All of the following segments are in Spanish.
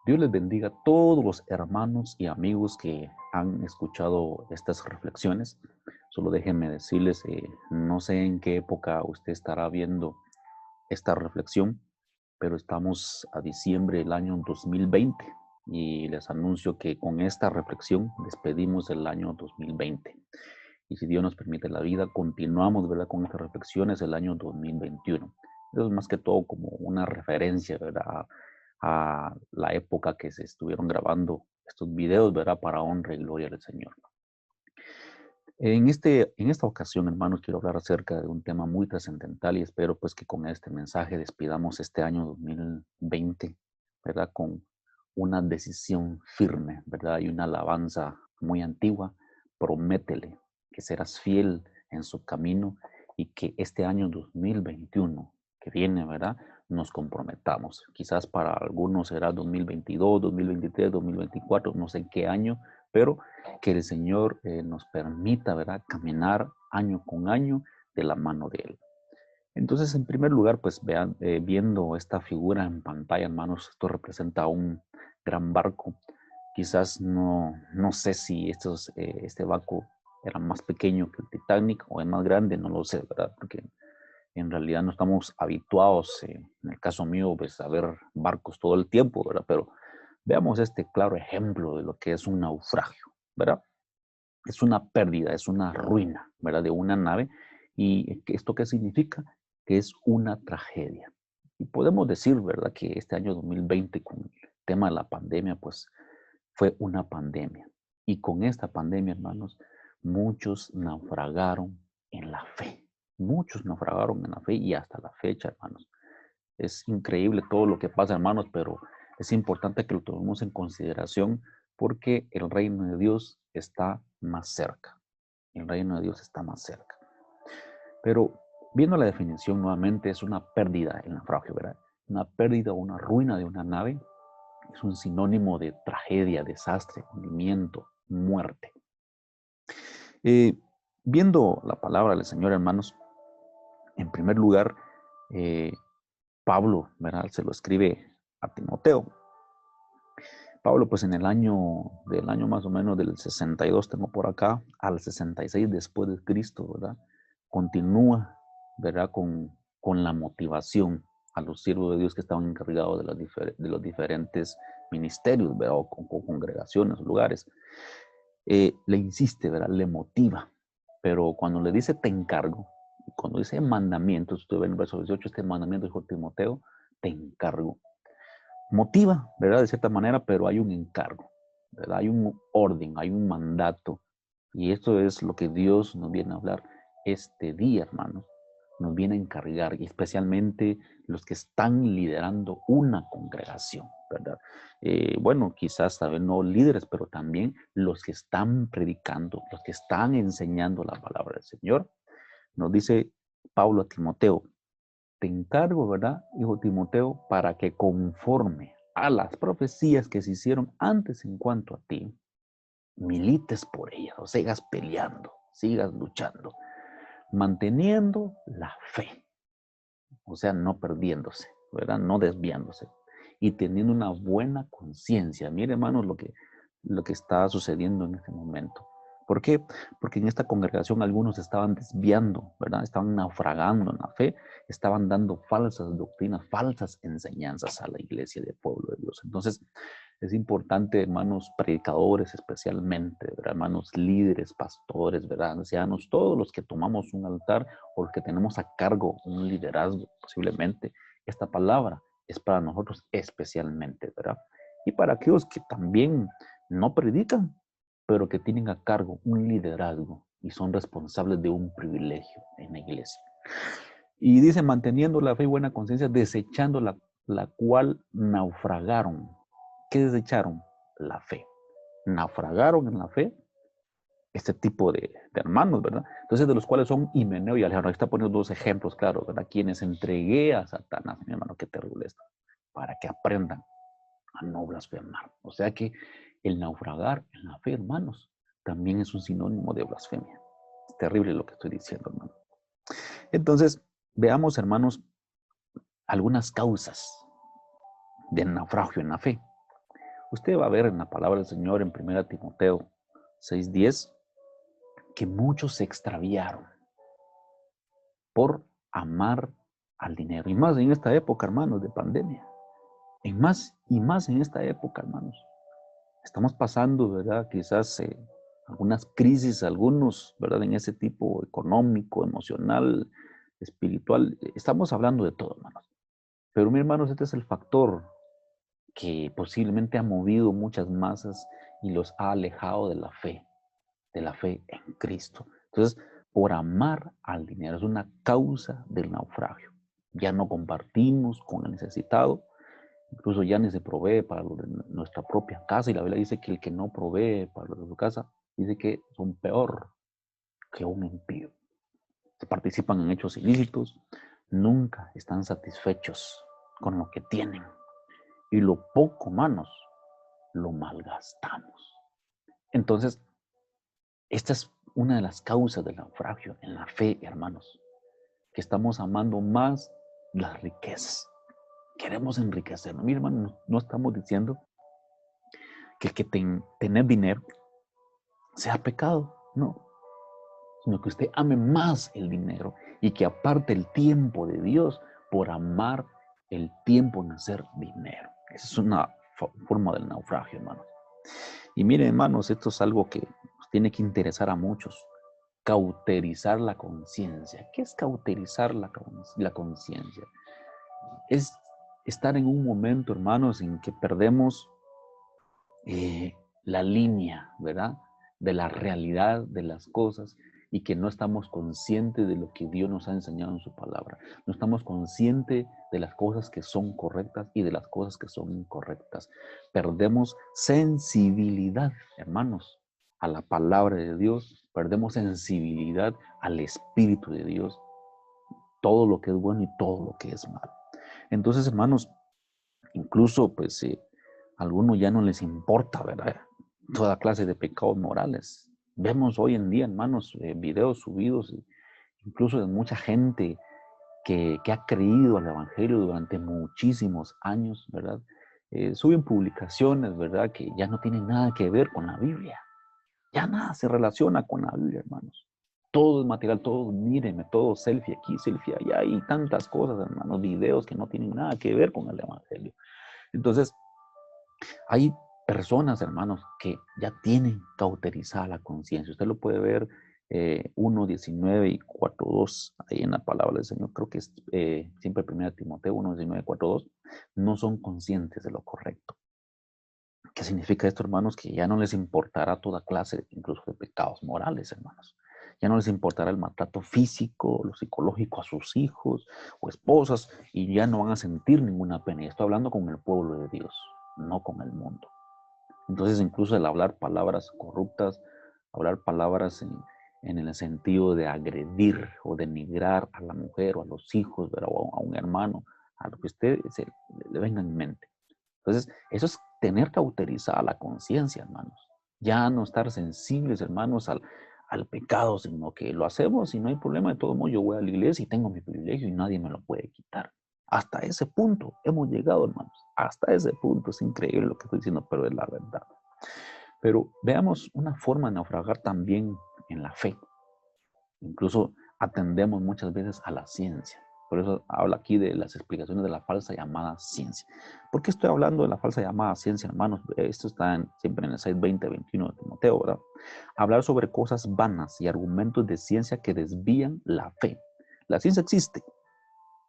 Dios les bendiga a todos los hermanos y amigos que han escuchado estas reflexiones. Solo déjenme decirles, no sé en qué época usted estará viendo esta reflexión, pero estamos a diciembre del año 2020 y les anuncio que con esta reflexión despedimos el año 2020. Y si Dios nos permite la vida, continuamos, ¿verdad?, con estas reflexiones el año 2021. Eso es más que todo como una referencia, ¿verdad?, a la época que se estuvieron grabando estos videos, ¿verdad?, para honra y gloria del Señor. En esta ocasión, hermanos, quiero hablar acerca de un tema muy trascendental y espero pues que con este mensaje despidamos este año 2020, ¿verdad? Con una decisión firme, ¿verdad? Y una alabanza muy antigua. Prométele que serás fiel en su camino y que este año 2021 que viene, ¿verdad? Nos comprometamos. Quizás para algunos será 2022, 2023, 2024, no sé en qué año, pero que el Señor nos permita, ¿verdad?, caminar año con año de la mano de Él. Entonces, en primer lugar, pues vean, viendo esta figura en pantalla, hermanos, esto representa un gran barco. Quizás no sé si este barco era más pequeño que el Titanic o es más grande, no lo sé, ¿verdad? Porque en realidad no estamos habituados, en el caso mío, pues a ver barcos todo el tiempo, ¿verdad? Pero veamos este claro ejemplo de lo que es un naufragio, ¿verdad? Es una pérdida, es una ruina, ¿verdad? De una nave. ¿Y esto qué significa? Que es una tragedia. Y podemos decir, ¿verdad?, que este año 2020 con el tema de la pandemia, pues fue una pandemia. Y con esta pandemia, hermanos, muchos naufragaron en la fe. Muchos naufragaron en la fe y hasta la fecha, hermanos. Es increíble todo lo que pasa, hermanos, pero es importante que lo tomemos en consideración porque el reino de Dios está más cerca. El reino de Dios está más cerca. Pero viendo la definición nuevamente, es una pérdida el naufragio, ¿verdad? Una pérdida o una ruina de una nave es un sinónimo de tragedia, desastre, hundimiento, muerte. Eh, Viendo la palabra del Señor, hermanos, en primer lugar, eh, Pablo, ¿verdad?, se lo escribe a Timoteo. Pablo, pues en del año más o menos del 62, tengo por acá, al 66 después de Cristo, ¿verdad? Continúa, ¿verdad? Con la motivación a los siervos de Dios que estaban encargados de los diferentes ministerios, ¿verdad? O con congregaciones, lugares. Le insiste, ¿verdad? Le motiva. Pero cuando le dice te encargo, cuando dice mandamientos, usted ve en el verso 18, este mandamiento dijo Timoteo, te encargo. Motiva, ¿verdad? De cierta manera, pero hay un encargo, ¿verdad? Hay un orden, hay un mandato. Y esto es lo que Dios nos viene a hablar este día, hermanos. Nos viene a encargar, y especialmente los que están liderando una congregación, ¿verdad? Bueno, quizás también no líderes, pero también los que están predicando, los que están enseñando la palabra del Señor. Nos dice Pablo a Timoteo, te encargo, ¿verdad, hijo Timoteo, para que conforme a las profecías que se hicieron antes en cuanto a ti, milites por ellas, o sigas peleando, sigas luchando, manteniendo la fe, o sea, no perdiéndose, ¿verdad? No desviándose y teniendo una buena conciencia. Mire, hermanos, lo que está sucediendo en este momento. ¿Por qué? Porque en esta congregación algunos estaban desviando, ¿verdad? Estaban naufragando en la fe, estaban dando falsas doctrinas, falsas enseñanzas a la iglesia del pueblo de Dios. Entonces, es importante, hermanos predicadores especialmente, ¿verdad? Hermanos líderes, pastores, ¿verdad? Ancianos, todos los que tomamos un altar o los que tenemos a cargo un liderazgo, posiblemente, esta palabra es para nosotros especialmente, ¿verdad? Y para aquellos que también no predican, pero que tienen a cargo un liderazgo y son responsables de un privilegio en la iglesia. Y dice, manteniendo la fe y buena conciencia, desechando la cual naufragaron. ¿Qué desecharon? La fe. Naufragaron en la fe este tipo de hermanos, ¿verdad? Entonces, de los cuales son Himeneo y Alejandro. Ahí está poniendo dos ejemplos claros, ¿verdad? Quienes entregué a Satanás, mi hermano, qué terrible esto, para que aprendan a no blasfemar. O sea que el naufragar en la fe, hermanos, también es un sinónimo de blasfemia. Es terrible lo que estoy diciendo, hermano. Entonces, veamos, hermanos, algunas causas del naufragio en la fe. Usted va a ver en la palabra del Señor en 1 Timoteo 6:10 que muchos se extraviaron por amar al dinero. Y más en esta época, hermanos, de pandemia. En más y más en esta época, hermanos. Estamos pasando, ¿verdad? Quizás algunas crisis, algunos, ¿verdad? En ese tipo económico, emocional, espiritual. Estamos hablando de todo, hermanos. Pero, mis hermanos, este es el factor que posiblemente ha movido muchas masas y los ha alejado de la fe en Cristo. Entonces, por amar al dinero, es una causa del naufragio. Ya no compartimos con el necesitado, incluso ya ni se provee para lo de nuestra propia casa, y la Biblia dice que el que no provee para lo de su casa, dice que son peor que un impío. Se participan en hechos ilícitos, nunca están satisfechos con lo que tienen, y lo poco, manos, lo malgastamos. Entonces, esta es una de las causas del naufragio en la fe, hermanos, que estamos amando más las riquezas. Queremos enriquecernos. Mi hermano, no estamos diciendo que el que tener dinero sea pecado, no, sino que usted ame más el dinero y que aparte el tiempo de Dios por amar el tiempo en hacer dinero. Esa es una forma del naufragio, hermanos. Y miren, hermanos, esto es algo que nos tiene que interesar a muchos. Cauterizar la conciencia. ¿Qué es cauterizar la conciencia? Es estar en un momento, hermanos, en que perdemos la línea, ¿verdad? De la realidad de las cosas y que no estamos conscientes de lo que Dios nos ha enseñado en su palabra. No estamos conscientes de las cosas que son correctas y de las cosas que son incorrectas. Perdemos sensibilidad, hermanos, a la palabra de Dios. Perdemos sensibilidad al Espíritu de Dios. Todo lo que es bueno y todo lo que es malo. Entonces, hermanos, incluso pues a algunos ya no les importa, ¿verdad? Toda clase de pecados morales. Vemos hoy en día, hermanos, videos subidos, incluso de mucha gente que ha creído al Evangelio durante muchísimos años, ¿verdad? Suben publicaciones, ¿verdad? Que ya no tienen nada que ver con la Biblia. Ya nada se relaciona con la Biblia, hermanos. Todo es material, todo, mírenme, todo selfie aquí, selfie allá, y tantas cosas, hermanos, videos que no tienen nada que ver con el Evangelio. Entonces, hay personas, hermanos, que ya tienen cauterizada la conciencia. Usted lo puede ver 1:19 y 4:2 ahí en la palabra del Señor. Creo que es siempre 1 Timoteo 1:19 y 4:2. No son conscientes de lo correcto. ¿Qué significa esto, hermanos? Que ya no les importará toda clase, incluso de pecados morales, hermanos. Ya no les importará el maltrato físico, lo psicológico a sus hijos o esposas, y ya no van a sentir ninguna pena. Y estoy hablando con el pueblo de Dios, no con el mundo. Entonces, incluso el hablar palabras corruptas, hablar palabras en el sentido de agredir o denigrar a la mujer o a los hijos, ¿verdad? O a un hermano, a lo que usted le venga en mente. Entonces, eso es tener cauterizada la conciencia, hermanos. Ya no estar sensibles, hermanos, al pecado, sino que lo hacemos y no hay problema. De todo modo, yo voy a la iglesia y tengo mi privilegio y nadie me lo puede quitar. Hasta ese punto hemos llegado, hermanos. Hasta ese punto. Es increíble lo que estoy diciendo, pero es la verdad. Pero veamos una forma de naufragar también en la fe. Incluso atendemos muchas veces a la ciencia. Por eso habla aquí de las explicaciones de la falsa llamada ciencia. ¿Por qué estoy hablando de la falsa llamada ciencia, hermanos? Esto está siempre en el 6:20-21 de Timoteo, ¿verdad? Hablar sobre cosas vanas y argumentos de ciencia que desvían la fe. La ciencia existe,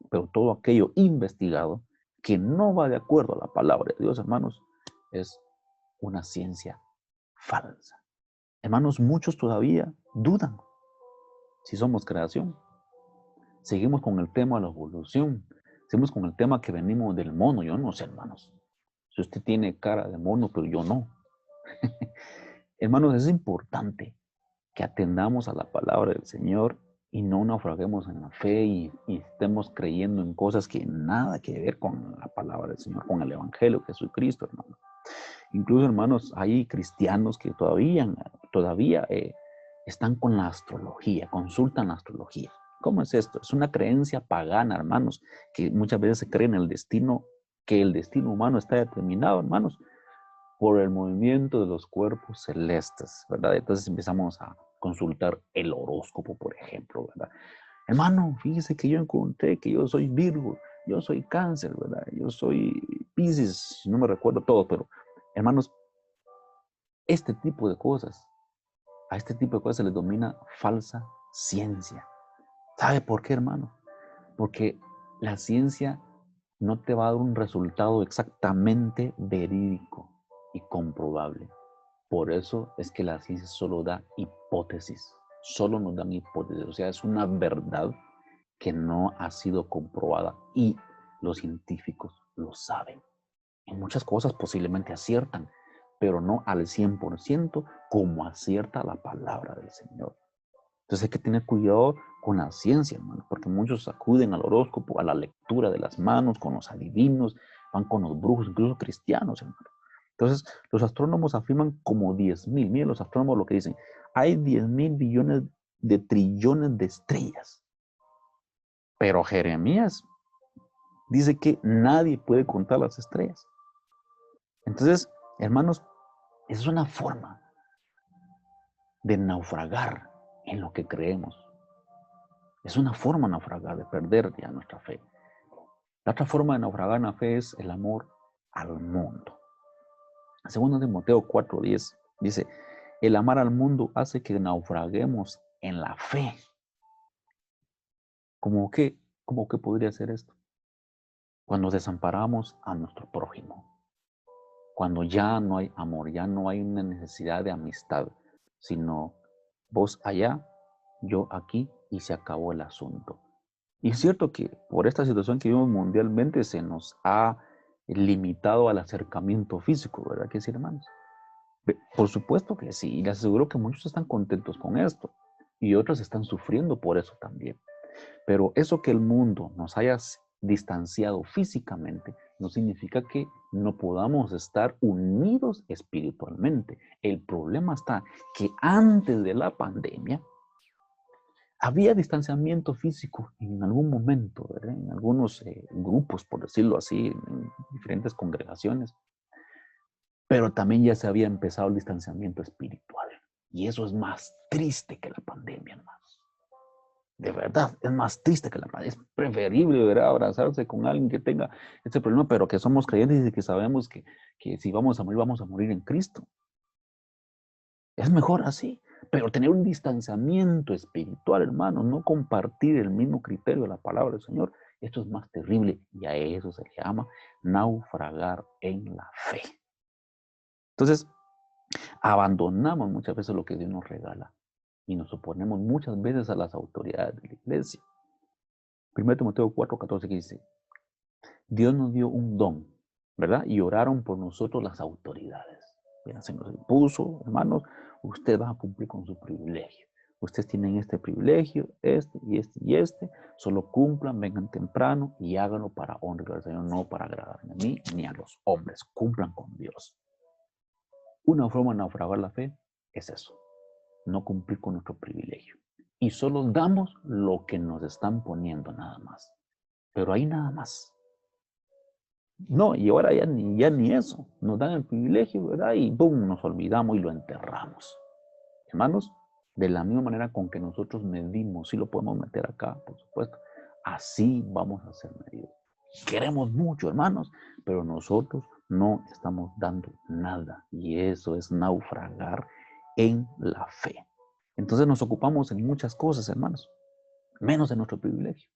pero todo aquello investigado que no va de acuerdo a la palabra de Dios, hermanos, es una ciencia falsa. Hermanos, muchos todavía dudan si somos creación. Seguimos con el tema de la evolución. Seguimos con el tema que venimos del mono. Yo no sé, hermanos. Si usted tiene cara de mono, pero yo no. Hermanos, es importante que atendamos a la palabra del Señor y no naufraguemos en la fe y estemos creyendo en cosas que nada que ver con la palabra del Señor, con el Evangelio de Jesucristo, hermano. Incluso, hermanos, hay cristianos que todavía están con la astrología, consultan la astrología. ¿Cómo es esto? Es una creencia pagana, hermanos, que muchas veces se cree en el destino, que el destino humano está determinado, hermanos, por el movimiento de los cuerpos celestes, ¿verdad? Entonces empezamos a consultar el horóscopo, por ejemplo, ¿verdad? Hermano, fíjese que yo encontré que yo soy Virgo, yo soy Cáncer, ¿verdad? Yo soy Piscis, no me recuerdo todo, pero hermanos, este tipo de cosas, a este tipo de cosas se les denomina falsa ciencia. ¿Sabe por qué, hermano? Porque la ciencia no te va a dar un resultado exactamente verídico y comprobable. Por eso es que la ciencia solo da hipótesis, solo nos dan hipótesis, o sea, es una verdad que no ha sido comprobada y los científicos lo saben. En muchas cosas posiblemente aciertan, pero no al 100% como acierta la palabra del Señor. Entonces hay que tener cuidado con la ciencia, hermano, porque muchos acuden al horóscopo, a la lectura de las manos, con los adivinos, van con los brujos, incluso cristianos, hermano. Entonces, los astrónomos afirman como 10,000, miren los astrónomos lo que dicen, hay 10,000 billones de trillones de estrellas. Pero Jeremías dice que nadie puede contar las estrellas. Entonces, hermanos, es una forma de naufragar en lo que creemos. Es una forma de naufragar, de perder ya nuestra fe. La otra forma de naufragar en la fe es el amor al mundo. Segundo Timoteo 4:10 dice, el amar al mundo hace que naufraguemos en la fe. ¿Cómo qué podría ser esto? Cuando desamparamos a nuestro prójimo. Cuando ya no hay amor, ya no hay una necesidad de amistad, sino vos allá, yo aquí y se acabó el asunto. Y es cierto que por esta situación que vivimos mundialmente se nos ha limitado al acercamiento físico, ¿verdad que sí, hermanos? Por supuesto que sí, y les aseguro que muchos están contentos con esto y otros están sufriendo por eso también. Pero eso que el mundo nos haya distanciado físicamente no significa que no podamos estar unidos espiritualmente. El problema está que antes de la pandemia había distanciamiento físico en algún momento, ¿verdad? En algunos grupos, por decirlo así, en diferentes congregaciones, pero también ya se había empezado el distanciamiento espiritual. Y eso es más triste que la pandemia, hermanos. De verdad, es más triste que la pandemia. Es preferible, ¿verdad?, abrazarse con alguien que tenga este problema, pero que somos creyentes y que sabemos que si vamos a morir en Cristo. Es mejor así, pero tener un distanciamiento espiritual, hermano, no compartir el mismo criterio de la palabra del Señor, esto es más terrible y a eso se le llama naufragar en la fe. Entonces, abandonamos muchas veces lo que Dios nos regala y nos oponemos muchas veces a las autoridades de la iglesia. 1 Timoteo 4:14 que dice, Dios nos dio un don, ¿verdad? Y oraron por nosotros las autoridades. Mira, se nos impuso, hermanos, usted va a cumplir con su privilegio. Ustedes tienen este privilegio, este y este y este. Solo cumplan, vengan temprano y háganlo para honrar al Señor, no para agradarme a mí ni a los hombres. Cumplan con Dios. Una forma de naufragar la fe es eso, no cumplir con nuestro privilegio. Y solo damos lo que nos están poniendo nada más. Pero ahí nada más. No, y ahora ya ni eso. Nos dan el privilegio, ¿verdad? Y ¡boom! Nos olvidamos y lo enterramos. Hermanos, de la misma manera con que nosotros medimos, si lo podemos meter acá, por supuesto, así vamos a ser medidos. Queremos mucho, hermanos, pero nosotros no estamos dando nada. Y eso es naufragar en la fe. Entonces nos ocupamos en muchas cosas, hermanos, menos en nuestro privilegio.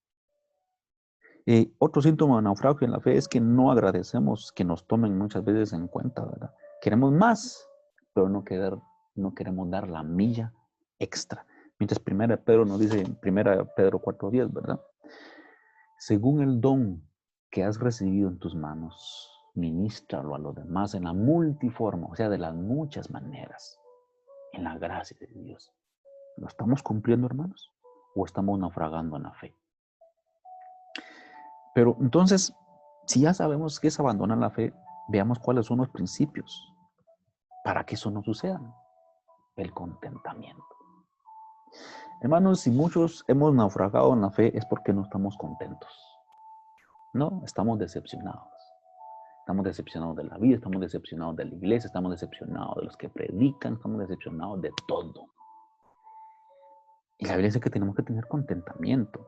Otro síntoma de naufragio en la fe es que no agradecemos que nos tomen muchas veces en cuenta, ¿verdad? Queremos más, pero no queremos dar la milla extra. Mientras Primera Pedro nos dice en 1 Pedro 4:10, ¿verdad? Según el don que has recibido en tus manos, ministralo a los demás en la multiforma, o sea, de las muchas maneras, en la gracia de Dios. ¿Lo estamos cumpliendo, hermanos? ¿O estamos naufragando en la fe? Pero entonces, si ya sabemos que es abandonar la fe, veamos cuáles son los principios para que eso no suceda. El contentamiento. Hermanos, si muchos hemos naufragado en la fe es porque no estamos contentos. No, estamos decepcionados. Estamos decepcionados de la vida, estamos decepcionados de la iglesia, estamos decepcionados de los que predican, estamos decepcionados de todo. Y la Biblia dice que tenemos que tener contentamiento.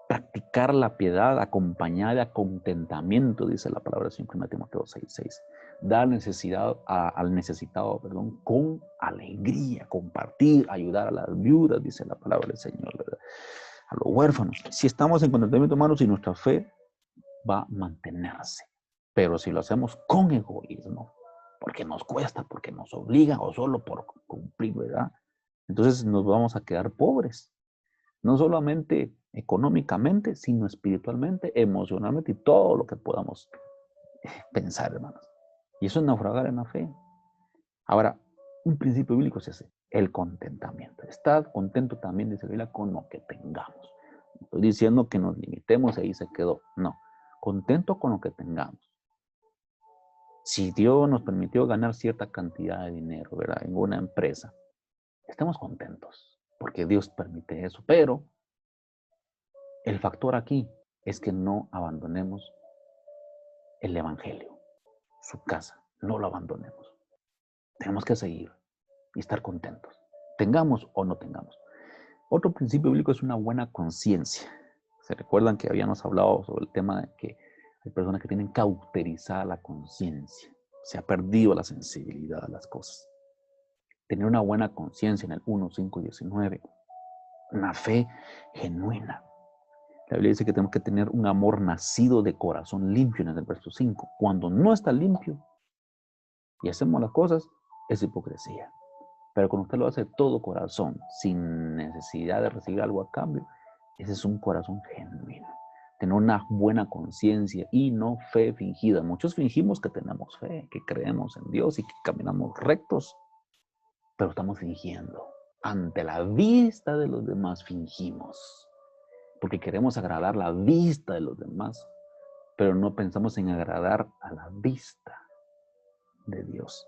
Practicar la piedad acompañada de contentamiento, dice la palabra de 1 Timoteo 6:6. Dar al necesitado, con alegría, compartir, ayudar a las viudas, dice la palabra del Señor, ¿verdad? A los huérfanos. Si estamos en contentamiento, hermanos, y nuestra fe va a mantenerse. Pero si lo hacemos con egoísmo, porque nos cuesta, porque nos obliga o solo por cumplir, ¿verdad? Entonces nos vamos a quedar pobres. No solamente económicamente, sino espiritualmente, emocionalmente y todo lo que podamos pensar, hermanos. Y eso es naufragar en la fe. Ahora, un principio bíblico es ese, el contentamiento. Estad contento también, dice la Biblia, con lo que tengamos. No estoy diciendo que nos limitemos y ahí se quedó. No, contento con lo que tengamos. Si Dios nos permitió ganar cierta cantidad de dinero, ¿verdad? En una empresa, estemos contentos, porque Dios permite eso. Pero el factor aquí es que no abandonemos el evangelio, su casa, no lo abandonemos. Tenemos que seguir y estar contentos, tengamos o no tengamos. Otro principio bíblico es una buena conciencia. ¿Se recuerdan que habíamos hablado sobre el tema de que hay personas que tienen cauterizada la conciencia? Se ha perdido la sensibilidad a las cosas. Tener una buena conciencia en el 1, 5 y 19. Una fe genuina. La Biblia dice que tenemos que tener un amor nacido de corazón limpio en el verso 5. Cuando no está limpio y hacemos las cosas, es hipocresía. Pero cuando usted lo hace de todo corazón, sin necesidad de recibir algo a cambio, ese es un corazón genuino. Tener una buena conciencia y no fe fingida. Muchos fingimos que tenemos fe, que creemos en Dios y que caminamos rectos, pero estamos fingiendo. Ante la vista de los demás fingimos, porque queremos agradar la vista de los demás, pero no pensamos en agradar a la vista de Dios.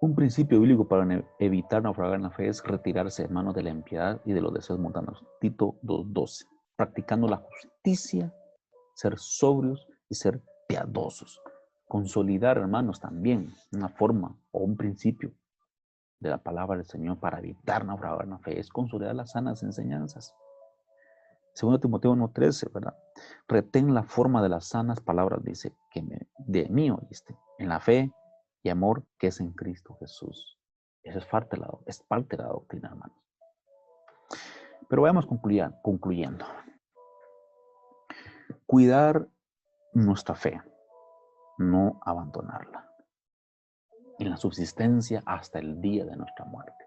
Un principio bíblico para evitar naufragar en la fe es retirarse, hermanos, de la impiedad y de los deseos mundanos. Tito 2:12. Practicando la justicia, ser sobrios y ser piadosos. Consolidar, hermanos, también una forma o un principio de la palabra del Señor para evitar naufragar en la fe es consolidar las sanas enseñanzas. 2 Timoteo 1:13, ¿verdad? Retén la forma de las sanas palabras, dice, que de mí oíste, en la fe y amor que es en Cristo Jesús. Eso es parte de la doctrina, hermanos. Pero vayamos concluyendo. Cuidar nuestra fe, no abandonarla. En la subsistencia hasta el día de nuestra muerte.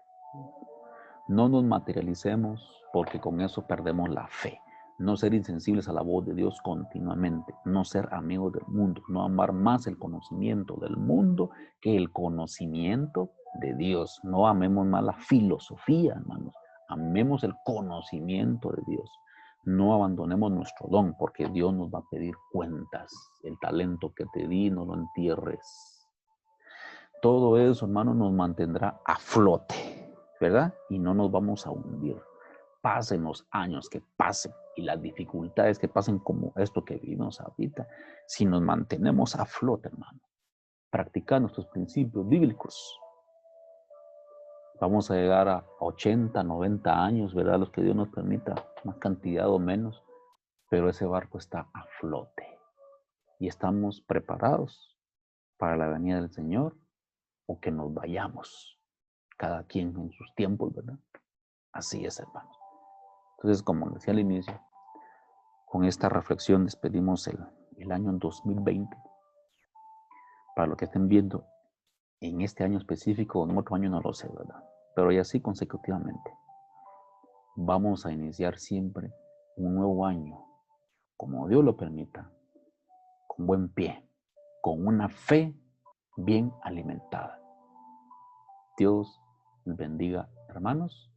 No nos materialicemos porque con eso perdemos la fe. No ser insensibles a la voz de Dios continuamente. No ser amigos del mundo. No amar más el conocimiento del mundo que el conocimiento de Dios. No amemos más la filosofía, hermanos. Amemos el conocimiento de Dios. No abandonemos nuestro don porque Dios nos va a pedir cuentas. El talento que te di no lo entierres. Todo eso, hermano, nos mantendrá a flote, ¿verdad? Y no nos vamos a hundir. Pasen los años que pasen y las dificultades que pasen como esto que vivimos ahorita, si nos mantenemos a flote, hermano, practicando nuestros principios bíblicos, vamos a llegar a 80, 90 años, ¿verdad? Los que Dios nos permita, más cantidad o menos, pero ese barco está a flote y estamos preparados para la venida del Señor o que nos vayamos, cada quien en sus tiempos, ¿verdad? Así es, hermanos. Entonces, como decía al inicio, con esta reflexión despedimos el año 2020. Para lo que estén viendo en este año específico o en otro año no lo sé, ¿verdad? Pero y así consecutivamente. Vamos a iniciar siempre un nuevo año, como Dios lo permita, con buen pie, con una fe bien alimentada. Dios les bendiga, hermanos.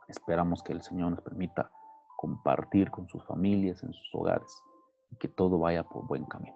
Esperamos que el Señor nos permita compartir con sus familias, en sus hogares, y que todo vaya por buen camino.